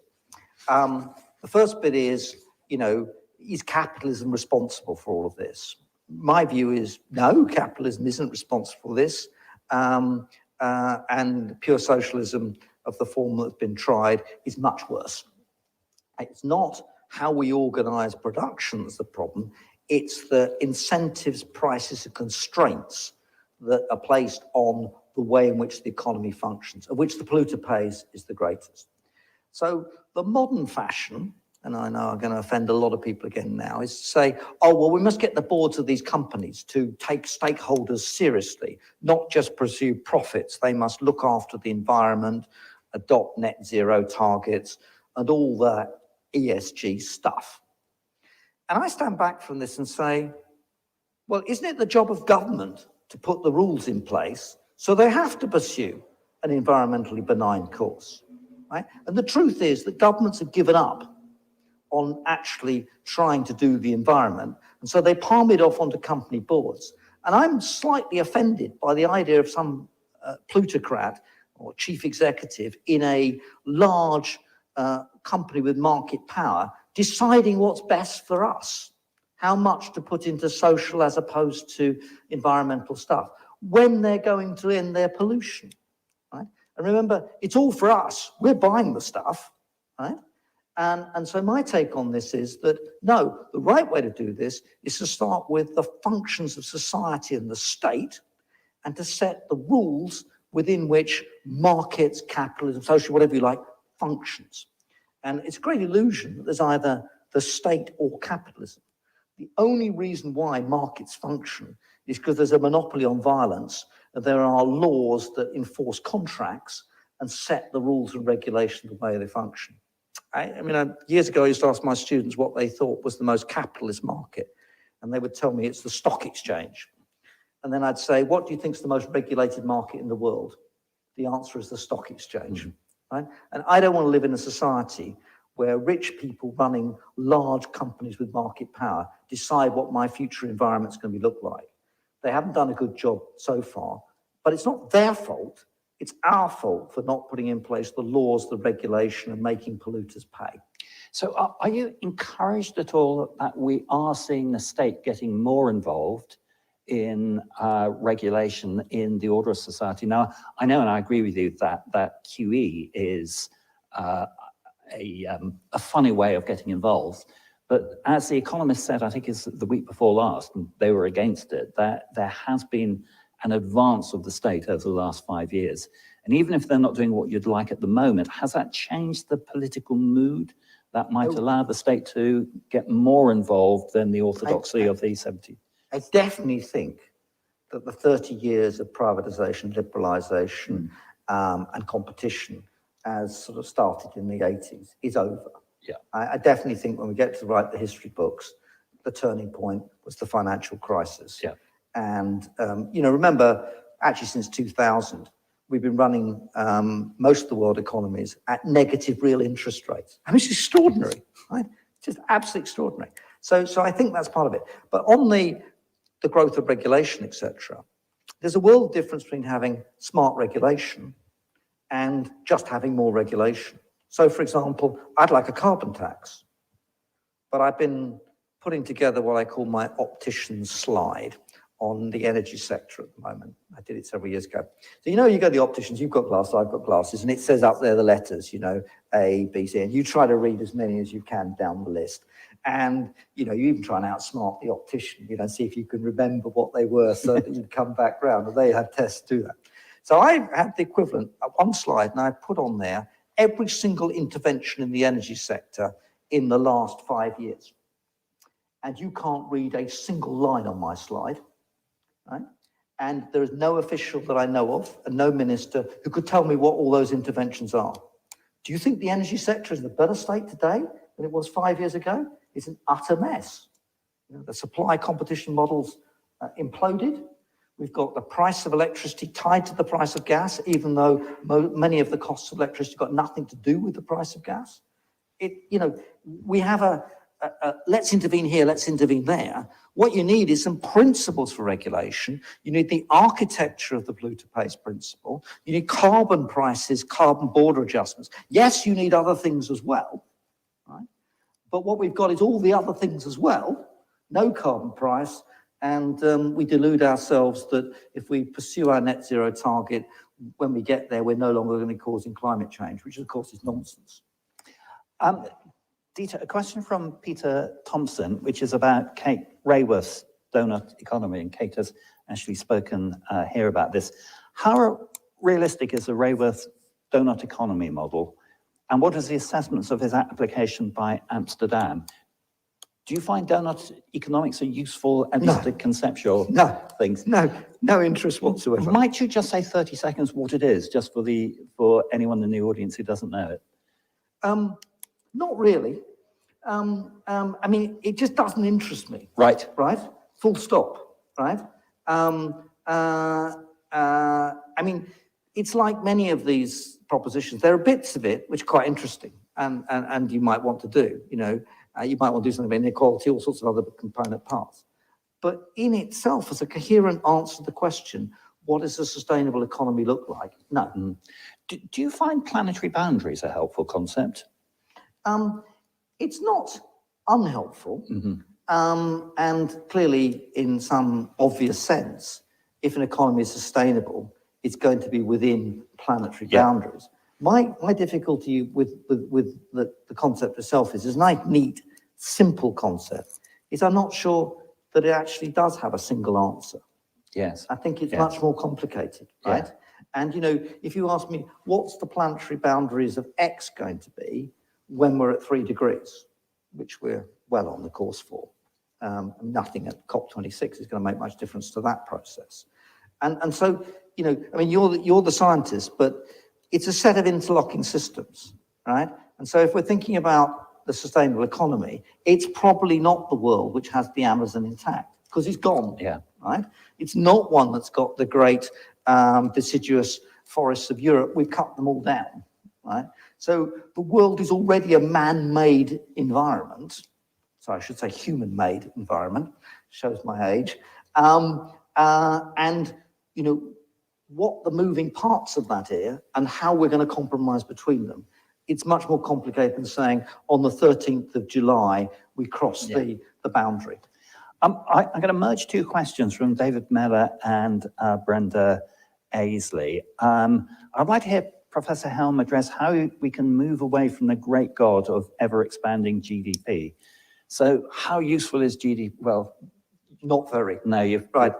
The first bit is, you know, is capitalism responsible for all of this? My view is no, capitalism isn't responsible for this. And pure socialism of the form that's been tried is much worse. It's not how we organize production that's the problem. It's the incentives, prices, and constraints that are placed on the way in which the economy functions, of which the polluter pays is the greatest. So the modern fashion, and I know I'm going to offend a lot of people again now, is to say, oh, well, we must get the boards of these companies to take stakeholders seriously, not just pursue profits. They must look after the environment, adopt net zero targets, and all that ESG stuff. And I stand back from this and say, well, isn't it the job of government to put the rules in place so they have to pursue an environmentally benign course, right? And the truth is that governments have given up on actually trying to do the environment, and so they palm it off onto company boards. And I'm slightly offended by the idea of some plutocrat or chief executive in a large company with market power deciding what's best for us, how much to put into social as opposed to environmental stuff, when they're going to end their pollution, right? And remember, it's all for us. We're buying the stuff, right? And so my take on this is that, no, the right way to do this is to start with the functions of society and the state, and to set the rules within which markets, capitalism, social, whatever you like, functions. And it's a great illusion that there's either the state or capitalism. The only reason why markets function is because there's a monopoly on violence, and there are laws that enforce contracts and set the rules and regulations of the way they function. I mean, years ago, I used to ask my students what they thought was the most capitalist market, and they would tell me it's the stock exchange. And then I'd say, what do you think is the most regulated market in the world? The answer is the stock exchange, right? And I don't want to live in a society where rich people running large companies with market power decide what my future environment's going to look like. They haven't done a good job so far, but it's not their fault. It's our fault for not putting in place the laws, the regulation, and making polluters pay. So are you encouraged at all that we are seeing the state getting more involved in regulation in the order of society? Now, I know, and I agree with you, that QE is a funny way of getting involved. But as The Economist said, I think it's the week before last, and they were against it, that there has been an advance of the state over the last 5 years. And even if they're not doing what you'd like at the moment, has that changed the political mood that might allow the state to get more involved than the orthodoxy of the 70s? I definitely think that the 30 years of privatization, liberalization, and competition as sort of started in the 80s is over. Yeah. I definitely think when we get to write the history books, the turning point was the financial crisis. Yeah. And, you know, remember, actually since 2000, we've been running most of the world economies at negative real interest rates. I mean, it's extraordinary, right? Just absolutely extraordinary. So I think that's part of it. But on the growth of regulation, etc., there's a world difference between having smart regulation and just having more regulation. So, for example, I'd like a carbon tax, but I've been putting together what I call my optician's slide on the energy sector at the moment. I did it several years ago. So, you know, you go to the opticians, you've got glasses, I've got glasses, and it says up there the letters, you know, A, B, C, and you try to read as many as you can down the list. And, you know, you even try and outsmart the optician, you know, see if you can remember what they were so that you'd come back round, and they have tests to do that. So I had the equivalent of one slide, and I put on there every single intervention in the energy sector in the last 5 years. And you can't read a single line on my slide, right? And there is no official that I know of, and no minister who could tell me what all those interventions are. Do you think the energy sector is in a better state today than it was 5 years ago? It's an utter mess. You know, the supply competition models imploded. We've got the price of electricity tied to the price of gas, even though many of the costs of electricity got nothing to do with the price of gas. You know, we have a let's intervene here, let's intervene there. What you need is some principles for regulation. You need the architecture of the polluter pays principle. You need carbon prices, carbon border adjustments. Yes, you need other things as well, right? But what we've got is all the other things as well, no carbon price, and we delude ourselves that if we pursue our net zero target, when we get there, we're no longer going to be causing climate change, which of course is nonsense. Dieter, a question from Peter Thompson, which is about Kate Raworth's donut economy, and Kate has actually spoken here about this. How realistic is the Raworth donut economy model, and what is the assessments of his application by Amsterdam? Do you find donut economics are useful and just a conceptual things? No interest whatsoever. Might you just say 30 seconds what it is, just for anyone in the audience who doesn't know it? Not really. I mean, it just doesn't interest me. Right. Right? Full stop. Right? I mean, it's like many of these propositions. There are bits of it which are quite interesting, and you might want to do. You know, you might want to do something about inequality, all sorts of other component parts. But in itself, as a coherent answer to the question, what does a sustainable economy look like? No. Mm. Do you find planetary boundaries a helpful concept? It's not unhelpful, and clearly, in some obvious sense, if an economy is sustainable, it's going to be within planetary boundaries. My difficulty with the concept itself is a nice, neat, simple concept, is I'm not sure that it actually does have a single answer. Yes. I think it's much more complicated, right? Yeah. And, you know, if you ask me, what's the planetary boundaries of X going to be when we're at 3 degrees, which we're well on the course for? Nothing at COP26 is going to make much difference to that process. And so, you know, I mean, you're the scientist, but it's a set of interlocking systems, right? And so if we're thinking about the sustainable economy, it's probably not the world which has the Amazon intact, because it's gone, right? It's not one that's got the great deciduous forests of Europe. We've cut them all down, right? So the world is already a man-made environment. So I should say human-made environment, shows my age. And, you know, what the moving parts of that are and how we're going to compromise between them, it's much more complicated than saying on the 13th of July, we cross the boundary. I'm going to merge two questions from David Meller and Brenda Aisley. I'd like to hear Professor Helm address how we can move away from the great god of ever-expanding GDP. So how useful is GDP? Well, not very. No, you're right.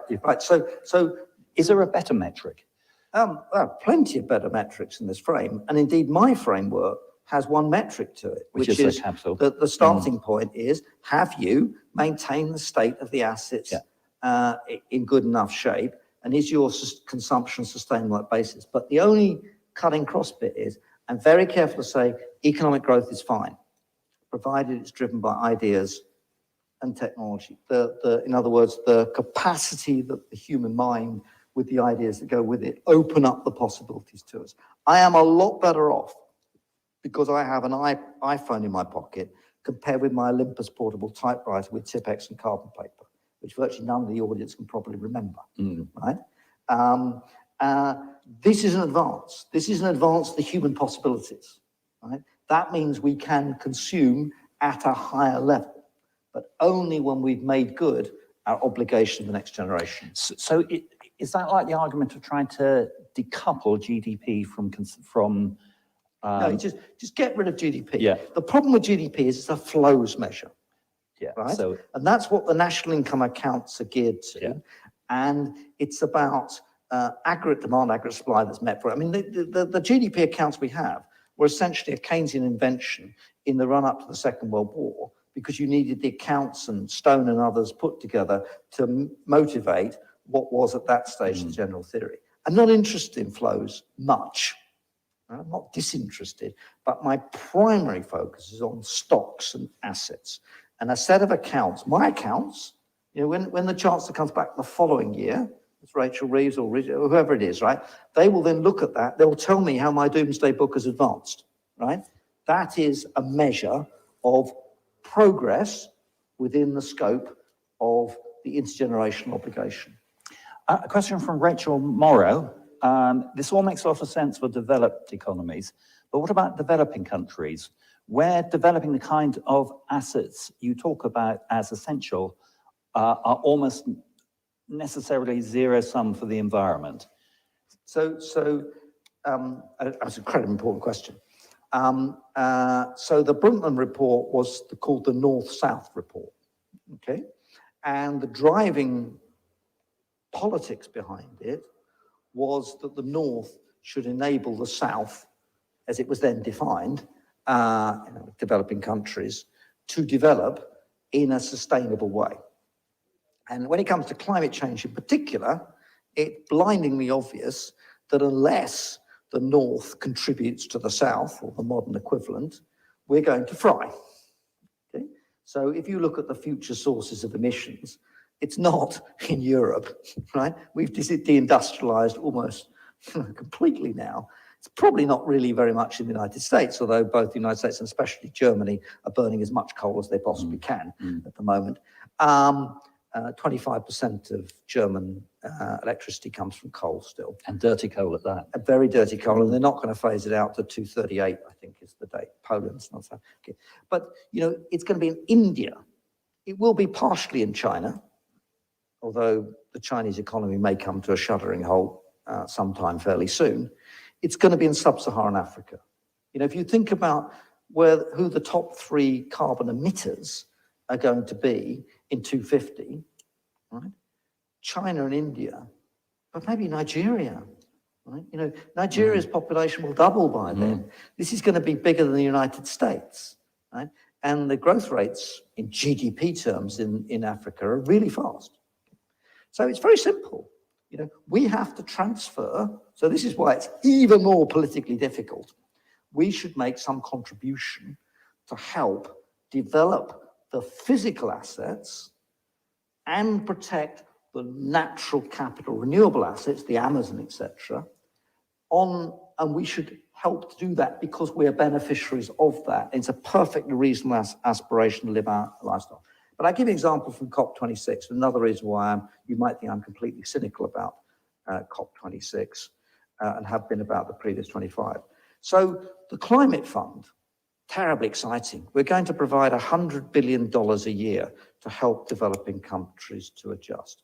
So is there a better metric? Well, plenty of better metrics in this frame. And indeed, my framework has one metric to it, which is the capital. The starting point is, have you maintained the state of the assets in good enough shape? And is your consumption sustainable at basis? But the only cutting cross bit is, I'm very careful to say, economic growth is fine, provided it's driven by ideas and technology. In other words, the capacity that the human mind with the ideas that go with it open up the possibilities to us. I am a lot better off because I have an iPhone in my pocket compared with my Olympus portable typewriter with Tipex and carbon paper, which virtually none of the audience can probably remember, right? This is an advance. This is an advance to the human possibilities, right? That means we can consume at a higher level, but only when we've made good our obligation to the next generation. So is that like the argument of trying to decouple GDP from No, just get rid of GDP. Yeah. The problem with GDP is it's a flows measure. Yeah. Right? So And that's what the national income accounts are geared to. Yeah. And it's about aggregate demand, aggregate supply that's met for it. I mean, the GDP accounts we have were essentially a Keynesian invention in the run-up to the Second World War, because you needed the accounts and Stone and others put together to motivate what was at that stage the general theory. I'm not interested in flows much. I'm not disinterested, but my primary focus is on stocks and assets. And a set of accounts, my accounts, you know, when the Chancellor comes back the following year, it's Rachel Reeves or whoever it is, right? They will then look at that. They'll tell me how my doomsday book has advanced, right? That is a measure of progress within the scope of the intergenerational obligation. a question from Rachel Morrow. This all makes a lot of sense for developed economies, but what about developing countries, where developing the kind of assets you talk about as essential are almost necessarily zero-sum for the environment? So that's an incredibly important question. So the Brundtland report was called the North-South report, okay? And the driving politics behind it was that the North should enable the South, as it was then defined, developing countries, to develop in a sustainable way. And when it comes to climate change in particular, it's blindingly obvious that unless the North contributes to the South, or the modern equivalent, we're going to fry. Okay? So if you look at the future sources of emissions, it's not in Europe, right? We've deindustrialized almost completely now. It's probably not really very much in the United States, although both the United States and especially Germany are burning as much coal as they possibly can at the moment. 25% of German electricity comes from coal still. And dirty coal at that. A very dirty coal, and they're not going to phase it out to 2038, I think is the date. Poland's not so. Okay. But, you know, it's going to be in India. It will be partially in China, although the Chinese economy may come to a shuddering halt sometime fairly soon. It's going to be in sub-Saharan Africa. You know, if you think about who the top 3 carbon emitters are going to be in 2050, right? China and India, but maybe Nigeria, right? You know, Nigeria's population will double by then. This is going to be bigger than the United States, right? And the growth rates in GDP terms in Africa are really fast. So it's very simple. You know, we have to transfer. So this is why it's even more politically difficult. We should make some contribution to help develop the physical assets and protect the natural capital, renewable assets, the Amazon, etc. And we should help to do that because we are beneficiaries of that. It's a perfectly reasonable aspiration to live our lifestyle. But I give you an example from COP26, another reason why you might think I'm completely cynical about COP26 and have been about the previous 25. So the Climate Fund, terribly exciting. We're going to provide $100 billion a year to help developing countries to adjust.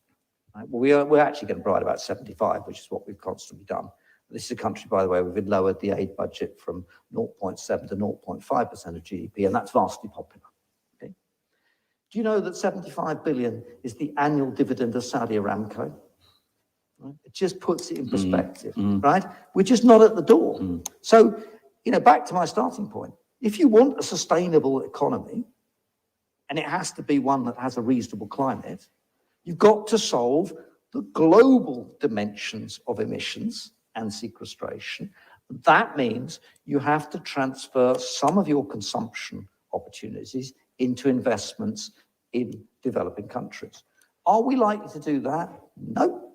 Right? Well, we're actually going to provide about 75, which is what we've constantly done. This is a country, by the way, we've lowered the aid budget from 0.7 to 0.5% of GDP, and that's vastly popular. Okay? Do you know that 75 billion is the annual dividend of Saudi Aramco? Right? It just puts it in perspective, right? We're just not at the door. So, you know, back to my starting point. If you want a sustainable economy, and it has to be one that has a reasonable climate, you've got to solve the global dimensions of emissions and sequestration. That means you have to transfer some of your consumption opportunities into investments in developing countries. Are we likely to do that? No.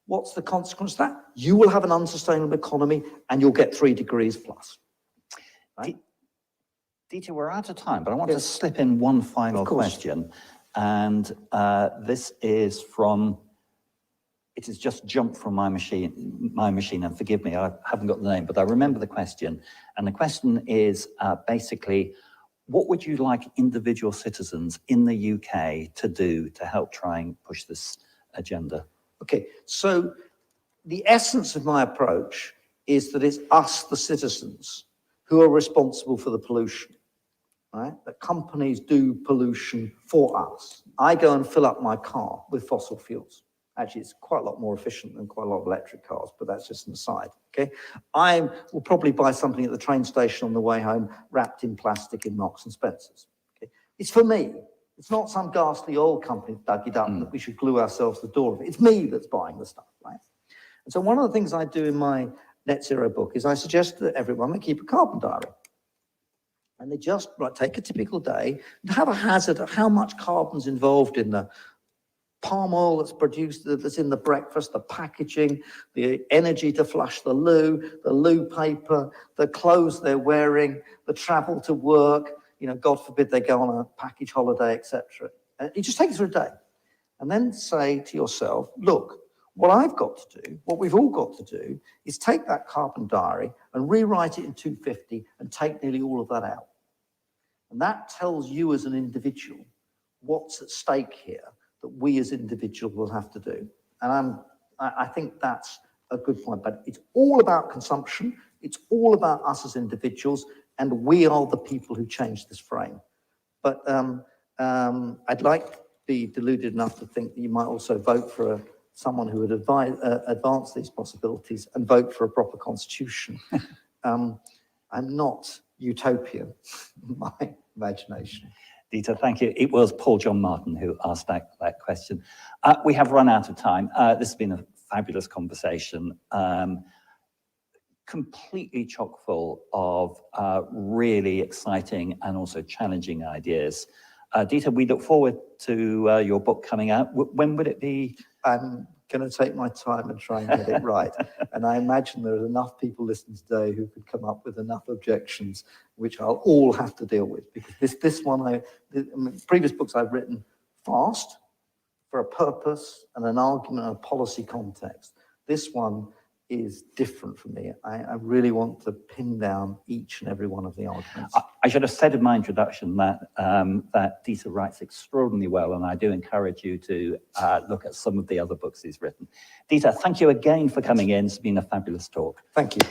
What's the consequence of that? You will have an unsustainable economy and you'll get 3 degrees plus. Right? Dieter, we're out of time, but I want to slip in one final question. And this is from, it has just jumped from my machine, and forgive me, I haven't got the name, but I remember the question. And the question is basically, what would you like individual citizens in the UK to do to help try and push this agenda? Okay, so the essence of my approach is that it's us, the citizens, who are responsible for the pollution, right? That companies do pollution for us. I go and fill up my car with fossil fuels. Actually, it's quite a lot more efficient than quite a lot of electric cars, but that's just an aside, okay? I will probably buy something at the train station on the way home wrapped in plastic in Marks and Spencer's, okay? It's for me. It's not some ghastly oil company that dug it up that we should glue ourselves to the door of it. It's me that's buying the stuff, right? And so one of the things I do in my net zero book is I suggest that everyone keep a carbon diary. And they just take a typical day and have a hazard of how much carbon's involved in the palm oil that's produced, that's in the breakfast, the packaging, the energy to flush the loo paper, the clothes they're wearing, the travel to work, you know, God forbid they go on a package holiday, etc. And you just take it through a day. And then say to yourself, look, what I've got to do, what we've all got to do, is take that carbon diary and rewrite it in 250 and take nearly all of that out. And that tells you as an individual what's at stake here that we as individuals will have to do. And I think that's a good point, but it's all about consumption. It's all about us as individuals, and we are the people who change this frame. But I'd like to be deluded enough to think that you might also vote for someone who would advance these possibilities and vote for a proper constitution. I'm not utopian in my imagination. Dieter, thank you. It was Paul John Martin who asked that question. We have run out of time. This has been a fabulous conversation, completely chock full of really exciting and also challenging ideas. Dieter, we look forward to your book coming out. When would it be? I'm going to take my time and try and get it right. And I imagine there are enough people listening today who could come up with enough objections, which I'll all have to deal with. Because this one, previous books I've written fast, for a purpose and an argument and a policy context. This one is different for me. I really want to pin down each and every one of the arguments. I should have said in my introduction that that Dieter writes extraordinarily well, and I do encourage you to look at some of the other books he's written. Dieter, thank you again for coming in. It's been a fabulous talk. Thank you.